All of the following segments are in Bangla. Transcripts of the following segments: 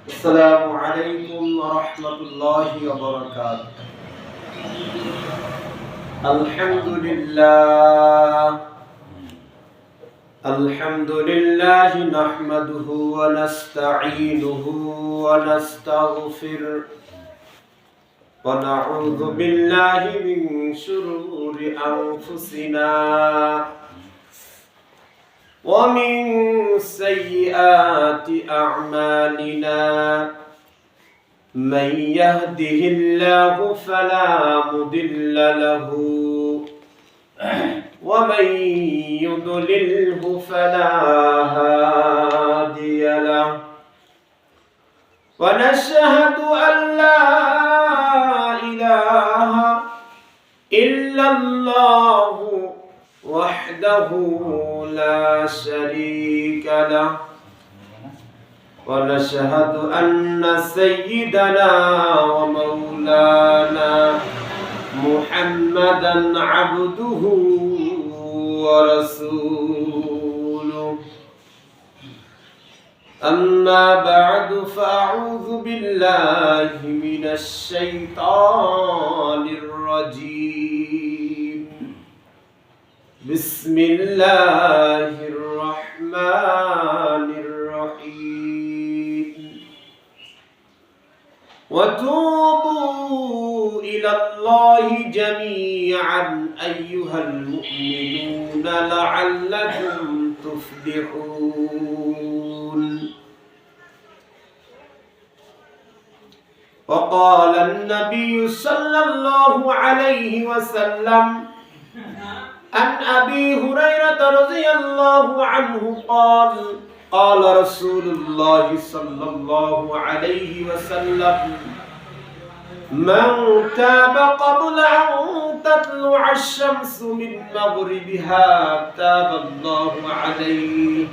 السلام عليكم ورحمة الله وبركاته. الحمد لله نحمده ونستعينه ونستغفره ونعوذ بالله من شرور أنفسنا ومن سيئات أعمالنا من يهده الله فلا مضل له ومن يضلله فلا هادي له ونشهد أن لا إله إلا الله وحده لا شريك له ونشهد أن سيدنا ومولانا محمدا عبده ورسوله. أما بعد فأعوذ بالله من الشيطان الرجيم. بسم الله الرحمن الرحيم. وتوبوا إلى الله جميعا أيها المؤمنون لعلكم تفلحون. وقال النبي صلى الله عليه وسلم عن أبي هريرة رضي الله عنه قال قال رسول الله صلى الله عليه وسلم من تاب قبل أن تطلع الشمس من مغربها تاب الله عليه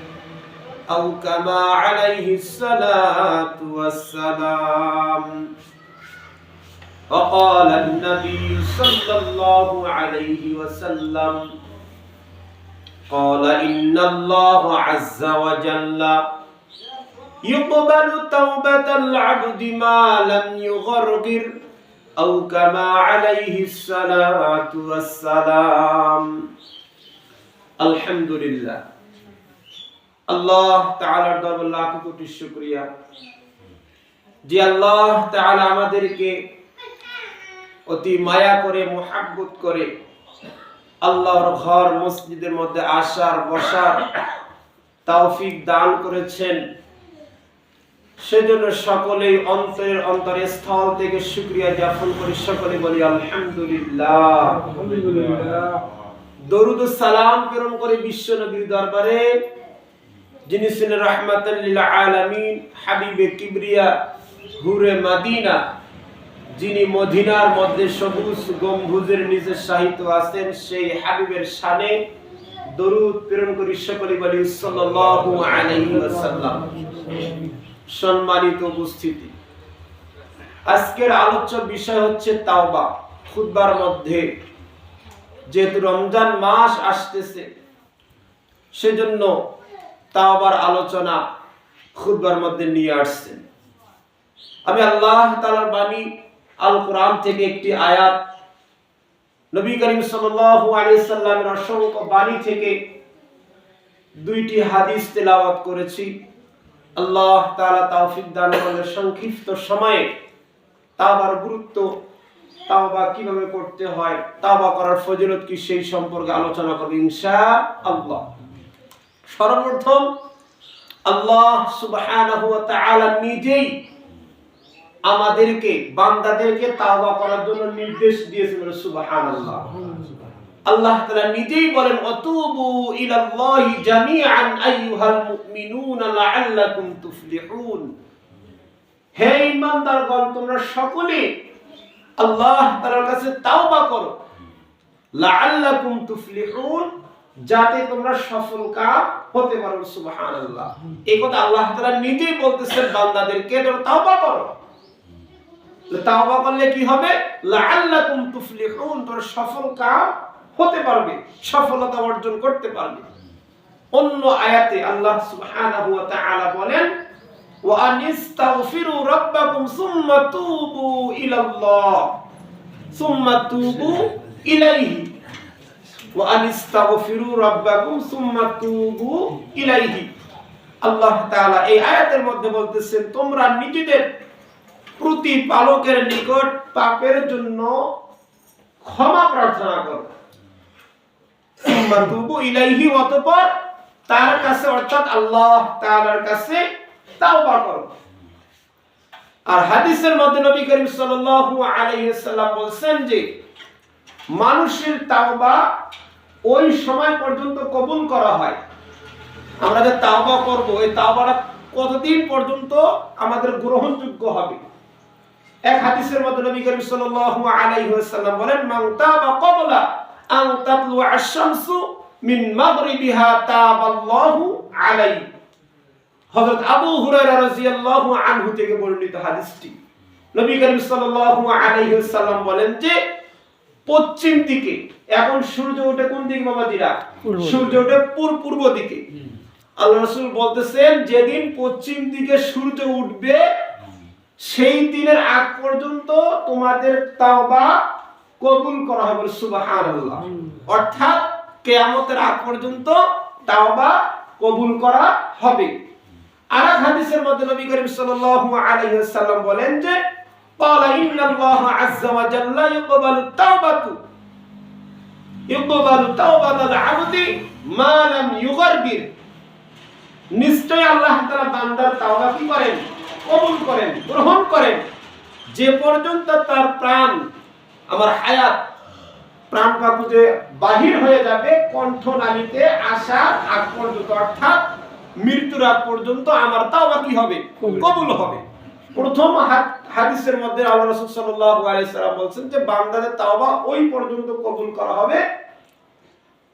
أو كما عليه الصلاة والسلام. وقال النبي صلى الله عليه وسلم قال إن الله عز وجل يقبل توبة العبد ما لم يغرغر أو كما عليه الصلاة والسلام. الحمد لله. আল্লাহ তাআলার দরবারে লাখ কোটি শুকরিয়া যে আল্লাহ তাআলা আমাদেরকে অতি মায়া করে মুহাব্বত করে আল্লাহর ঘর মসজিদের মধ্যে আসার বসার তৌফিক দান করেছেন। সেজন্য সকলেই অন্তরের অন্তরস্থল থেকে শুকরিয়া জ্ঞাপন করি, সকলে বলি আলহামদুলিল্লাহ। দরুদ ও সালাম প্রেরণ করে বিশ্ব নবীর দরবারে যিনি ছিলেন রাহমাতাল লিল আলামিন, হাবিবে কিবরিয়া, হুরে মদিনা, যিনি মদিনার মধ্যে সবুজ গম্বুজের নিচে শায়িত আছেন, সেই হাবিবের শানে দরুদ প্রেরণ করি, সকলে বলি সাল্লাল্লাহু আলাইহি ওয়াসাল্লাম। সম্মানিত উপস্থিতি, আজকের আলোচ্য বিষয় হচ্ছে তাওবা। খুতবার মধ্যে যেহেতু রমজান মাস আসতেছে, সেজন্য তাওবার আলোচনা খুতবার মধ্যে নিয়ে আসছেন। আমি আল্লাহ তাআলার বাণী আল কোরআন থেকে একটি আয়াত, নবী করিম সাল্লাল্লাহু আলাইহি সাল্লামের অসংখ্য বাণী থেকে দুইটি হাদিস তেলাওয়াত করেছি। আল্লাহ তাআলা তৌফিক দান করলে সংক্ষিপ্ত সময়ে তাওবার গুরুত্ব, তাওবা কিভাবে করতে হয়, তাওবা করার ফজিলত কি, সেই সম্পর্কে আলোচনা করব ইনশাআল্লাহ। সর্বপ্রথম আল্লাহ সুবহানাহু ওয়া তাআলা নিজেই আমাদেরকে, বান্দাদেরকে তাওবা করার জন্য নির্দেশ দিয়েছেন। সুবহানাল্লাহ। আল্লাহ তাআলা নিজেই বলেন ওয়াতুবু ইলাল্লাহি জামিআন আইয়ুহাল মুমিনুনা লাআল্লাকুম তুফলিহুন। হে ঈমানদারগণ, তোমরা সকলে আল্লাহ তাআলার কাছে তাওবা করো, লাআল্লাকুম তুফলিহুন, যাতে তোমরা সফলকাম হতে পারো। সুবহানাল্লাহ। এই কথা আল্লাহ তাআলা নিজেই বলতেছেন বান্দাদেরকে, তোমরা তাওবা করো। তাওবা করলে কি হবে? লাআল্লাকুম তুফলিহুন, তোমরা সফলকাম হতে পারবে, সফলতা অর্জন করতে পারবে। অন্য আয়াতে আল্লাহ সুবহানাহু ওয়া তাআলা বলেন ওয়া আনিস্তাগফিরু রাব্বাকুম সুম্মা তুবু ইলাল্লাহ সুম্মা তুবু ইলাইহি ওয়া আনিস্তাগফিরু রাব্বাকুম সুম্মা তুবু ইলাইহি। আল্লাহ তাআলা এই আয়াতের মধ্যে বলতেছেন তোমরা নিজেদের প্রতিপালকের নিকট পাপের জন্য ক্ষমা প্রার্থনা করো, সুম্মা তুবু ইলাইহি, অতঃপর তার কাছে অর্থাৎ আল্লাহ তাআলার কাছে তাওবা করো। আর হাদিসের মধ্যে নবী করিম সাল্লাল্লাহু আলাইহি সাল্লাম বলেন যে মানুষের তাওবা ওই সময় পর্যন্ত কবুল করা হয়। আমরা যে তাওবা করব এই তাওবাটা কতদিন পর্যন্ত আমাদের গ্রহণযোগ্য হবে? এক হাদিসের মধ্যে নবী করিম সাল্লাল্লাহু আলাইহি ওয়াসাল্লাম বলেন মান তাবা ক্বাবলা আন তাতলু আশ-শামসু মিন মাগরিবিহা তাবাল্লাহু আলাইহি। হযরত আবু হুরায়রা রাদিয়াল্লাহু আনহু থেকে বর্ণিত হাদিসটি। নবী করিম সাল্লাল্লাহু আলাইহি ওয়াসাল্লাম বলেন যে পশ্চিম দিকে, এখন সূর্য ওঠে কোন দিকে বাবাজিরা? সূর্য ওঠে পূর্ব দিকে। আল্লাহ রাসূল বলতেছেন যেদিন পশ্চিম দিকে সূর্য উঠবে সেই দিনের আগ পর্যন্ত তোমাদের তাওবা কবুল করা হবে, সুবহানাল্লাহ। অর্থাৎ কিয়ামতের আগ পর্যন্ত তাওবা কবুল করা হবে। আর এক হাদিসের মধ্যে নবী করিম সাল্লাল্লাহু আলাইহি ওয়াসাল্লাম বলেন যে ক্বালা ইন্নাল্লাহা আযজা ওয়া জাল্লা ইয়াকবালু তাওবাতাল আবদি মা লাম ইউগারগির। নিশ্চয় আল্লাহ তাআলা বান্দার তাওবা কি করেন? কবুল করেন, গ্রহণ করেন, যে পর্যন্ত তার প্রাণ, আমার হায়াত, প্রাণ বায়ু যে বাহির হয়ে যাবে কণ্ঠনালীতে আসার আগ পর্যন্ত, অর্থাৎ মৃত্যুর আগ পর্যন্ত আমার তাওবা কি হবে? কবুল হবে। প্রথম হাদিসের মধ্যে আল্লাহ রাসূল সাল্লাল্লাহু আলাইহি সাল্লাম বলেন যে বান্দাদের তাওবা ওই পর্যন্ত কবুল করা হবে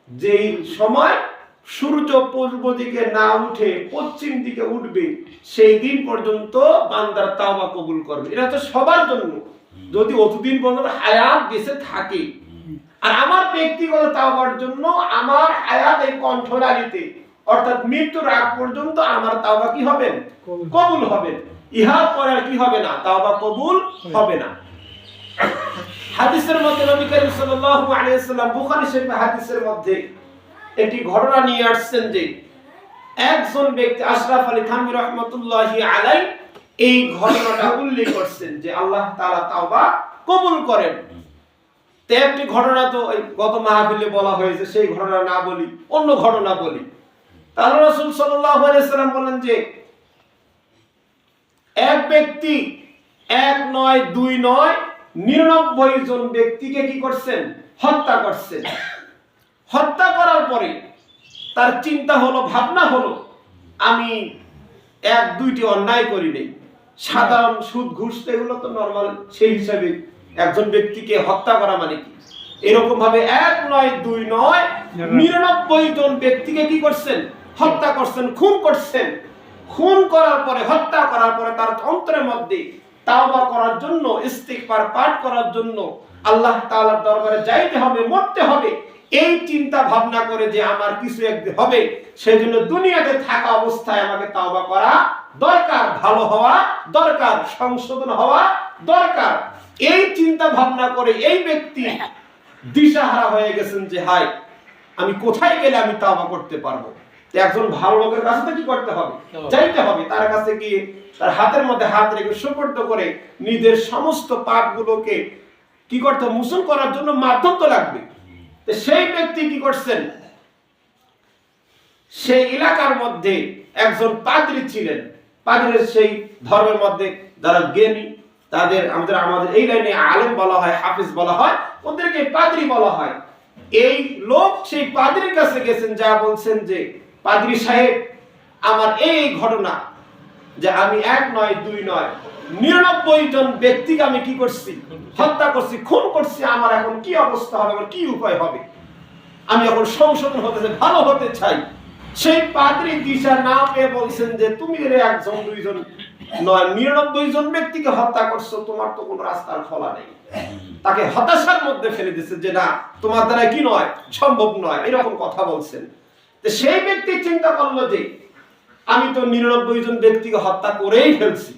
যেই সময় সূর্য পূর্ব দিকে না উঠে পশ্চিম দিকে উঠবে, সেই দিন পর্যন্ত বান্দার তাওবা কবুল করবে। এটা তো সবার জন্য, যদি অতদিন পর্যন্ত হায়াত বেঁচে থাকে। আর আমার ব্যক্তিগত তাওবার জন্য আমার হায়াত এই কণ্ঠনালীতে, অর্থাৎ মৃত্যুর আগ পর্যন্ত আমার তাওবা কি হবে? কবুল হবে। ইহার পরে আর কি হবে না? তাওবা কবুল হবে না। হাদিসের মধ্যে নবী করিম সাল্লাল্লাহু আলাইহি ওয়াসাল্লাম বুখারী শরীফের হাদিসের মধ্যে একটি ঘটনা নিয়ে আসছেন যে একজন ব্যক্তি আশরাফ আলী থানভী রাহমাতুল্লাহি আলাইহি এই ঘটনাটা উল্লেখ করছেন যে আল্লাহ তাআলা তাওবা কবুল করেন। তে একটি ঘটনা তো গত মাহফিলে বলা হয়েছে, সেই ঘটনা না বলি, অন্য ঘটনা বলি। আল্লাহ রাসূল সাল্লাল্লাহু আলাইহি ওয়াসাল্লাম বলেন যে এক ব্যক্তি, এক নয় দুই নয় 99 জন ব্যক্তিকে কি করছেন? হত্যা করছেন। হত্যা করার পরে তার চিন্তা হলো, ভাবনা হলো, আমি এক দুইটি অন্যায় করি নাই, সাধারণ সুদ ঘুষ এগুলো তো নরমাল, সেই হিসাবে একজন ব্যক্তিকে হত্যা করা মানে কি? এরকম ভাবে এক নয় দুই নয় 99 জন ব্যক্তিকে কি করছেন? হত্যা করছেন, খুন করছেন। খুন করার পরে, হত্যা করার পরে তার অন্তরের মধ্যে তাওবা করার জন্য, ইস্তিগফার পাঠ করার জন্য আল্লাহ তাআলার দরবারে যাইতে হবে, মরতে হবে, এই চিন্তা ভাবনা করে যে আমার কিছু একদিন হবে, সেজন্য দুনিয়াতে থাকা অবস্থায় আমাকে তাওবা করা দরকার, ভালো হওয়া দরকার, সংশোধন হওয়া দরকার। এই চিন্তা ভাবনা করে এই ব্যক্তি দিশাহারা হয়ে গেছেন যে হায় আমি কোথায় গেলে আমি তাওবা করতে পারবো। একজন ভালো লোকের কাছে তো কি করতে হবে? যাইতে হবে। তার কাছে গিয়ে তার হাতের মধ্যে হাত রেখে সুপর্দ করে নিজের সমস্ত পাপগুলোকে কি করতে, মোচন করার জন্য মাধ্যম তো লাগবে। সেই ব্যক্তি কি করছেন? সেই এলাকার মধ্যে একজন পাদ্রী ছিলেন। পাদ্রীর সেই ধর্মের মধ্যে যারা জ্ঞানী, তাদের আমাদের এই লাইনে আলেম বলা হয়, হাফিজ বলা হয়, ওদেরকে পাদ্রী বলা হয়। এই লোক সেই পাদ্রীর কাছে গেছেন, যা বলছেন যে পাদ্রী সাহেব আমার এই ঘটনা যে আমি এক নয় দুই নয় 99 জন ব্যক্তিকে আমি কি করছি? হত্যা করছি, খুন করছি। আমার এখন কি অবস্থা হবে, আমার কি উপায় হবে? আমি এখন সংশোধন হতে চাই, ভালো হতে চাই। সেই পাদ্রী দিশা না পেয়ে বলছেন যে তুমি এর একজন দুইজন নয় 99 জন ব্যক্তিকে হত্যা করছো, তোমার তো কোনো রাস্তার খোলা নেই। তাকে হতাশার মধ্যে ফেলে দিয়েছে যে না, তোমার দ্বারা কি নয়, সম্ভব নয়, এরকম কথা বলছেন। সেই ব্যক্তি চিন্তা করলো যে আমি তো 99 জন ব্যক্তিকে হত্যা করেই ফেলছি,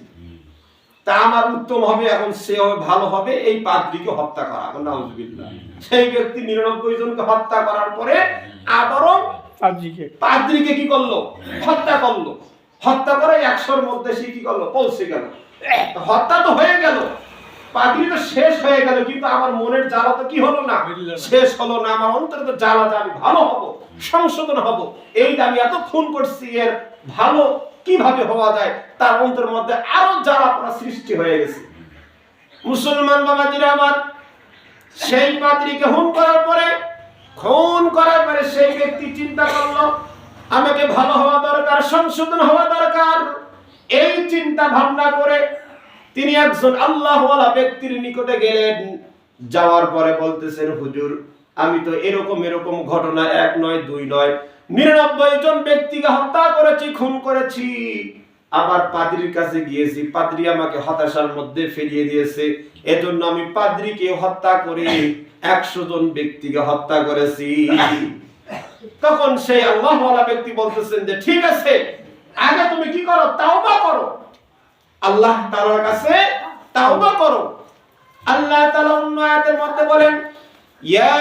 তা আমার উত্তম হবে এখন সে ভালো হবে এই পাদ্রীকে হত্যা করা। নাউজুবিল্লাহ। সেই ব্যক্তি 99 জনকে হত্যা করার পরে আবারও পাদ্রীকে কি করলো? হত্যা করলো। হত্যা করে 100-র মধ্যে সে কি করলো? পৌঁছে গেল। হত্যা তো হয়ে গেল, পাদ্রী তো শেষ হয়ে গেল, কিন্তু আমার মনের জ্বালা তো কি হলো না? শেষ হলো না। আমার অন্তরে তো জ্বালা যে আমি ভালো হব, সংশোধন হব, এই যে আমি এত খুন করছি এর ভালো কিভাবে হওয়া যায়, তার অন্তরের মধ্যে আরো জ্বালা পোড়া সৃষ্টি হয়ে গেছে। মুসলমান বাবাজিরা আমার, সেই পাদ্রীকে খুন করার পরে সেই ব্যক্তি চিন্তা করলো আমাকে ভালো হওয়া দরকার, সংশোধন হওয়া দরকার। এই চিন্তা ভাবনা করে তিনি একজন আল্লাহওয়ালা ব্যক্তির নিকটে গেলেন। যাওয়ার পরে বলতেছেন, হুজুর আমি তো এরকম ঘটনা 1 নয় 2 নয় 99 জন ব্যক্তিকে হত্যা করেছি, খুন করেছি। আবার পাদ্রীর কাছে গিয়েছি, পাদ্রী আমাকে হতাশার মধ্যে ফেলিয়ে দিয়েছে, এজন্য আমি পাদ্রীকে হত্যা করে 100 জন ব্যক্তিকে হত্যা করেছি। তখন সেই আল্লাহওয়ালা ব্যক্তি বলতেছেন যে ঠিক আছে, আগে তুমি কি করো? তাওবা করো, আল্লাহ তাআলার কাছে তাওবা করো। আল্লাহ তাআলা অন্য আয়াতের মধ্যে বলেন, ইয়া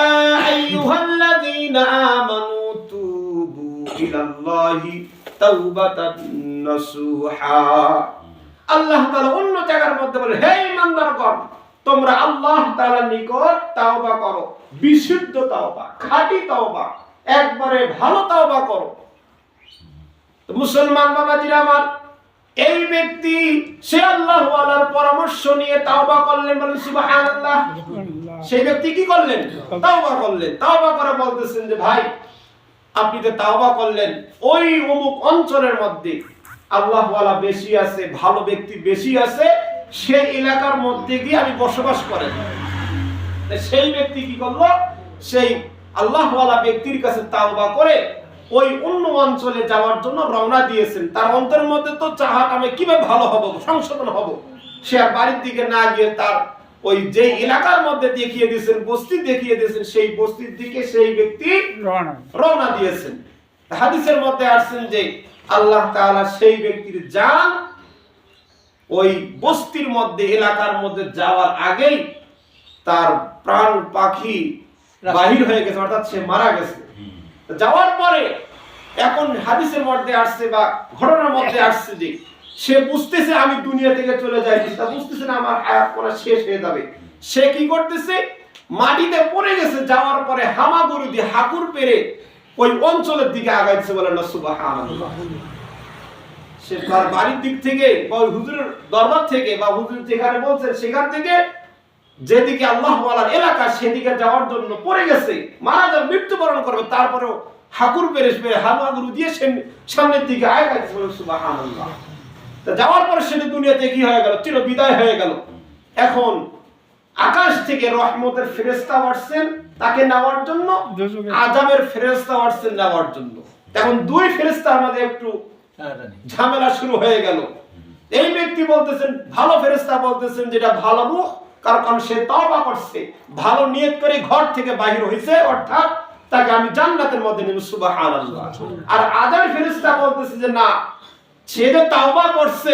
আইয়ুহাল্লাযীনা আমানু তুবু ইলাল্লাহি তাওবাতান নাসুহা। আল্লাহ তাআলা অন্য জায়গার মধ্যে বলেন, হে ঈমানদারগণ, তোমরা আল্লাহ তাআলার নিকট তাওবা করো, বিশুদ্ধ তাওবা, খাঁটি তাওবা, একবারে ভালো তাওবা করো। তো মুসলমান বাবাজিরা আমার, এই ব্যক্তি সে আল্লাহু আল্লাহর পরামর্শ নিয়ে তাওবা করলেন, বলেন সুবহানাল্লাহ। সেই ব্যক্তি কি করলেন? তাওবা করলেন। তাওবা করে বলতেছেন যে ভাই আপনি তো তাওবা করলেন, ওই অমুক অঞ্চলের মধ্যে আল্লাহু আল্লাহ বেশি আছে, ভালো ব্যক্তি বেশি আছে, সেই এলাকার মধ্যে গিয়ে আমি বসবাস করেন। সেই ব্যক্তি কি করলো? সেই আল্লাহু আল্লাহ ব্যক্তির কাছে তাওবা করে ওই অন্য অঞ্চলে যাওয়ার জন্য রওনা দিয়েছেন। তার অন্তরের মধ্যে তো চাহাত আমি কিভাবে ভালো হব, সংশোধন হব। সে আর বাড়ির দিকে না গিয়ে তার ওই যে এলাকার মধ্যে দেখিয়ে দিয়েছেন, বস্তি দেখিয়ে দিয়েছেন, সেই বস্তির দিকে সেই ব্যক্তি রওনা দিয়েছেন। হাদিসের মধ্যে আসছেন যে আল্লাহ তাআলা সেই ব্যক্তির জান ওই বস্তির মধ্যে, এলাকার মধ্যে যাওয়ার আগেই তার প্রাণ পাখি বাহির হয়ে গেছে, অর্থাৎ সে মারা গেছে। যাওয়ার পরে এখন হাদিসের মধ্যে আসছে বা ঘটনার মধ্যে আসছে যে সে বুঝতেছে আমি দুনিয়া থেকে চলে যাই, তা বুঝতেছে না আমার হায়াত পুরো শেষ হয়ে যাবে। সে কি করতেছে? মাটিতে পড়ে গেছে। যাওয়ার পরে হামাগুড়ি দিয়ে হাকুর পেরে ওই অঞ্চলের দিকে আগাইছে, বলেন না সুবহানাল্লাহ। সে তার বাড়ির দিক থেকে বা হুজুরের দরবার থেকে বা হুজুর যেখানে বলছেন সেখান থেকে যেদিকে আল্লাহ ওয়ালার এলাকা সেদিকে যাওয়ার জন্য পড়ে গেছে, মারা যাবে, মৃত্যুবরণ করবে। তারপরেও হাকুর পেরেশ পেরে হামাগুড়ি দিয়ে সামনের দিকে আগাইছে, বলেন সুবহানাল্লাহ। তা যাওয়ার পরে সেটা দুনিয়াতে কি হয়ে গেল? চির বিদায় হয়ে গেল। এখন আকাশ থেকে রহমতের ফেরেশতা আসছেন তাকে নেওয়ার জন্য, আযাবের ফেরেশতা আসছেন নেওয়ার জন্য। এখন দুই ফেরেশতার মধ্যে একটু ঝামেলা শুরু হয়ে গেল। এই ব্যক্তি বলতেছেন, ভালো ফেরেশতা বলতেছেন যেটা ভালো রূহ, কারণ সে তওবা করছে, ভালো নিয়ত করে ঘর থেকে বাইরে হইছে, অর্থাৎ তাকে আমি জান্নাতের মধ্যে নেব, সুবহানাল্লাহ। আর আযাবের ফেরেশতা বলতেছে যে না, সে যে তাওবা করছে,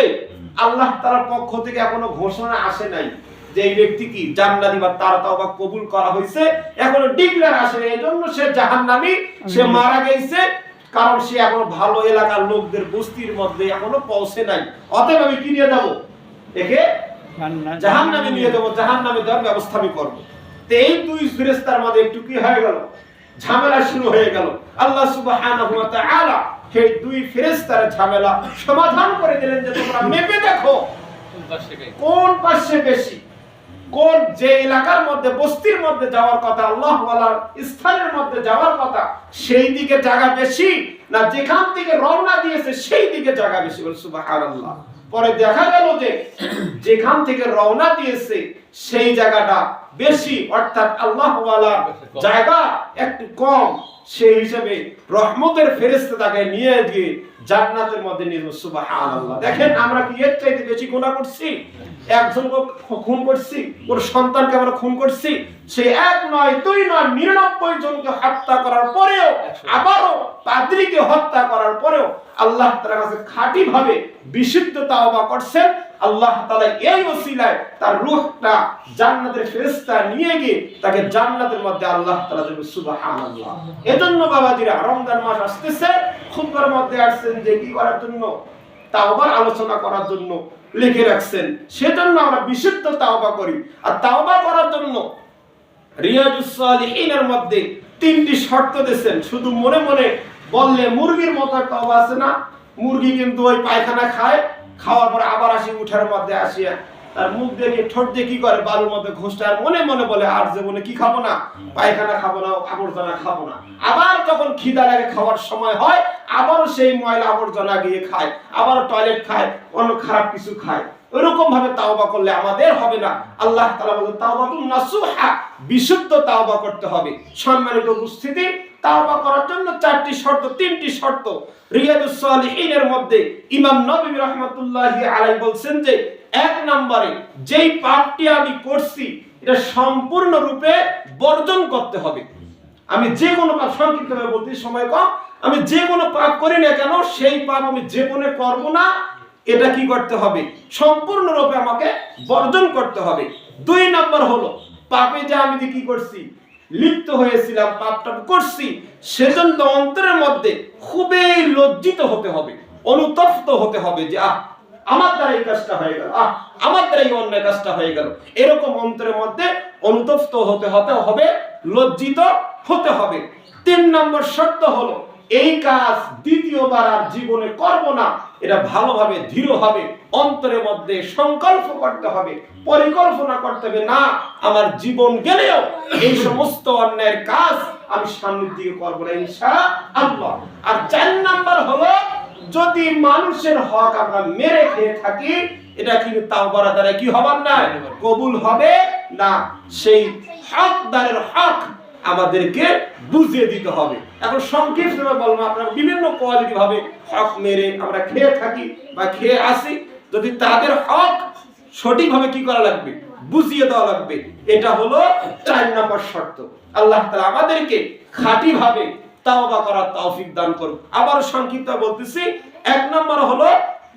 আল্লাহ তাআলার পক্ষ থেকে এখনো ঘোষণা আসে নাই যে এই ব্যক্তি কি জান্নাতি বা তার তাওবা কবুল করা হয়েছে, এখনো ডিক্লেয়ার আসে নাই, এজন্য সে জাহান্নামী, সে মারা গেছে, কারণ সে এখনো ভালো এলাকার লোকদের বস্তির মধ্যে এখনো পৌঁছে নাই। অতএব আমি কি নিয়ে যাব? একে জাহান্নামে নিয়ে যাব, জাহান্নামে দেওয়ার ব্যবস্থা আমি করব। তো এই দুই ফেরেশতার মধ্যে একটু কি হয়ে গেল? ঝামেলা শুরু হয়ে গেল। আল্লাহ সুবহানাহু ওয়া তাআলা সেই দুই ফেরেশতার ঝামেলা সমাধান করে দিলেন যে তোমরা মেপে দেখো কোন পাশে বেশি, কোন যে এলাকার মধ্যে বস্তির মধ্যে যাওয়ার কথা, আল্লাহ ওয়ালার স্থানের মধ্যে যাওয়ার কথা, সেই দিকে জায়গা বেশি না যেখান থেকে রওনা দিয়েছে সেই দিকে জায়গা বেশি, বল সুবহানাল্লাহ। পরে দেখা গেল যে যেখান থেকে রওনা দিয়েছে সেই জায়গাটা বেশি, অর্থাৎ আল্লাহ ওয়ালা জায়গা একটু কম। সেই হিসেবে রহমতের ফেরেশতা তাকে নিয়ে গিয়ে জান্নাতের মধ্যে নিয়ে যাবে। সুবহানাল্লাহ। দেখেন আমরা কি এর চাইতে বেশি গুনাহ করছি? একজনকে খুন করছি, ওর সন্তানকে আমরা খুন করছি, সে এক নয় দুই নয় 99 জনকে হত্যা করার পরেও, আবারও পাদ্রীকে হত্যা করার পরেও আল্লাহ তাআলার কাছে খাঁটি ভাবে বিশুদ্ধ তাওবা করছেন। আল্লাহ তাআলা এই ওসিলায় তার রূহটা জান্নাতের ফেরেশতা নিয়ে গিয়ে তাকে জান্নাতের মধ্যে আল্লাহ তাআলা দেবে। সুবহানাল্লাহ। এজন্য বাবাজিরা রমজান মাস আসতেছে, খুতবার মধ্যে আসছেন যে কি করার জন্য? তাওবার আলোচনা করার জন্য লিখে রাখছেন। সেজন্য আমরা বিশুদ্ধ তাওবা করি। আর তাওবা করার জন্য রিয়াজুস সালিহিনের মধ্যে 3টি শর্ত দিয়েছেন। শুধু মনে মনে বললে মুরগির মতো তাওবা আছে না? মুরগি কিন্তু ওই পায়খানা খায়, খাওয়ার পর আবার আসি উঠার মধ্যে আসিয়া তার মুখ দিয়ে ঠোঁট দিয়ে কি করে বালুর মধ্যে ঘষটা, আর মনে মনে বলে আর জীবনে কি খাবো না, পায়খানা খাবো না, আবর্জনা খাবো না। আবার যখন খিদা লাগে খাওয়ার সময় হয়, আবারও সেই ময়লা আবর্জনা গিয়ে খায়, আবার টয়লেট খায়, অন্য খারাপ কিছু খায়। ওইরকম ভাবে তাওবা করলে আমাদের হবে না। আল্লাহ তাআলা বলেন তাওবাতুন নাসুহা, বিশুদ্ধ তাওবা করতে হবে। সম্মানিত উপস্থিতি, তাওবা করার জন্য 4টি শর্ত, 3টি শর্ত রিয়াদুস সালিহিনের মধ্যে ইমাম নববী রাহমাতুল্লাহি আলাইহি বলছেন যে 1 নম্বরে যেই পাপটি আমি করছি এটা সম্পূর্ণরূপে বর্জন করতে হবে। আমি যে কোনো পাপ, সংক্ষিপ্তভাবে বলতে সময় কম, আমি যে কোনো পাপ করি না কেন সেই পাপ আমি জীবনে করব না, এটা কি করতে হবে? সম্পূর্ণরূপে আমাকে বর্জন করতে হবে। 2 নম্বর হলো পাপে যে আমি কি করছি, লিপ্ত হয়েছিলাম, পাপটা করছি, সেজন্য অন্তরের মধ্যে খুবই লজ্জিত হতে হবে, অনুতপ্ত হতে হবে যে আমার দ্বারা এই কাজটা হয়ে গেল, আমার দ্বারা এই অন্যায় কাজটা হয়ে গেল। এরকম অন্তরের মধ্যে অনুতপ্ত হতে হবে, লজ্জিত হতে হবে। 3 নম্বর শর্ত হলো এই কাজ দ্বিতীয়বার আর জীবনে করব না, এটা ভালোভাবে দৃঢ়ভাবে অন্তরের মধ্যে সংকল্প করতে হবে, পরিকল্পনা করতে হবে, না আমার জীবন গেলেও এই সমস্ত অন্যায়ের কাজ আমি সামনের দিকে করব না ইনশাআল্লাহ। আর 4 নম্বর হলো যদি মানুষের হক আমরা মেরে খেয়ে থাকি, এটা কিন্তু তাওবার দ্বারা কি হবে না, কবুল হবে না। সেই হকদারের হক আমাদেরকে বুঝিয়ে দিতে হবে। এখন সংক্ষিপ্তভাবে বলবো, আপনারা বিভিন্ন কোয়ালিটি ভাবে হক মেরে আমরা খেয়ে থাকি বা খেয়ে আসি, যদি তাদের হক সঠিকভাবে কি করা লাগবে, বুঝিয়ে দেওয়া লাগবে। এটা হলো 4 নম্বর শর্ত। আল্লাহ তাআলা আমাদেরকে খাঁটি ভাবে তাওবা করার তৌফিক দান করুন। আবার সংক্ষিপ্ত বলতেছি, 1 নম্বর হলো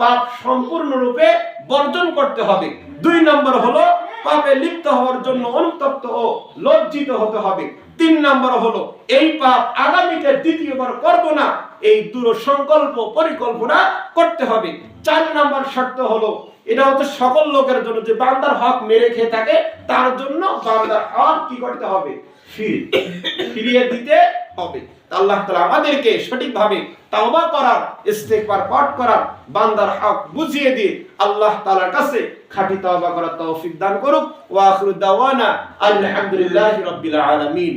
পাপ সম্পূর্ণরূপে বর্জন করতে হবে। 2 নম্বর হলো পাপে লিপ্ত হওয়ার জন্য অনুতপ্ত ও লজ্জিত হতে হবে। 3 নম্বর হলো এই পাপ আগামীতে দ্বিতীয়বার করব না, এই দৃঢ় সংকল্প পরিকল্পনা করতে হবে। 4 নম্বর শর্ত হলো, এটা হচ্ছে সকল লোকের জন্য, যে বান্দার হক মেরে খেয়ে থাকে তার জন্য বান্দার হক কি করতে হবে, ফিরিয়ে দিতে হবে। আল্লাহ তাআলা আমাদেরকে সঠিকভাবে তাওবা করার, ইস্তিগফার পাঠ করার, বান্দার হক বুঝিয়ে দিয়ে আল্লাহ তাআলার কাছে খাঁটি তাওবা করার তৌফিক দান করুক। ওয়া আখিরু দাওয়ানা আলহামদুলিল্লাহি রাব্বিল আলামিন।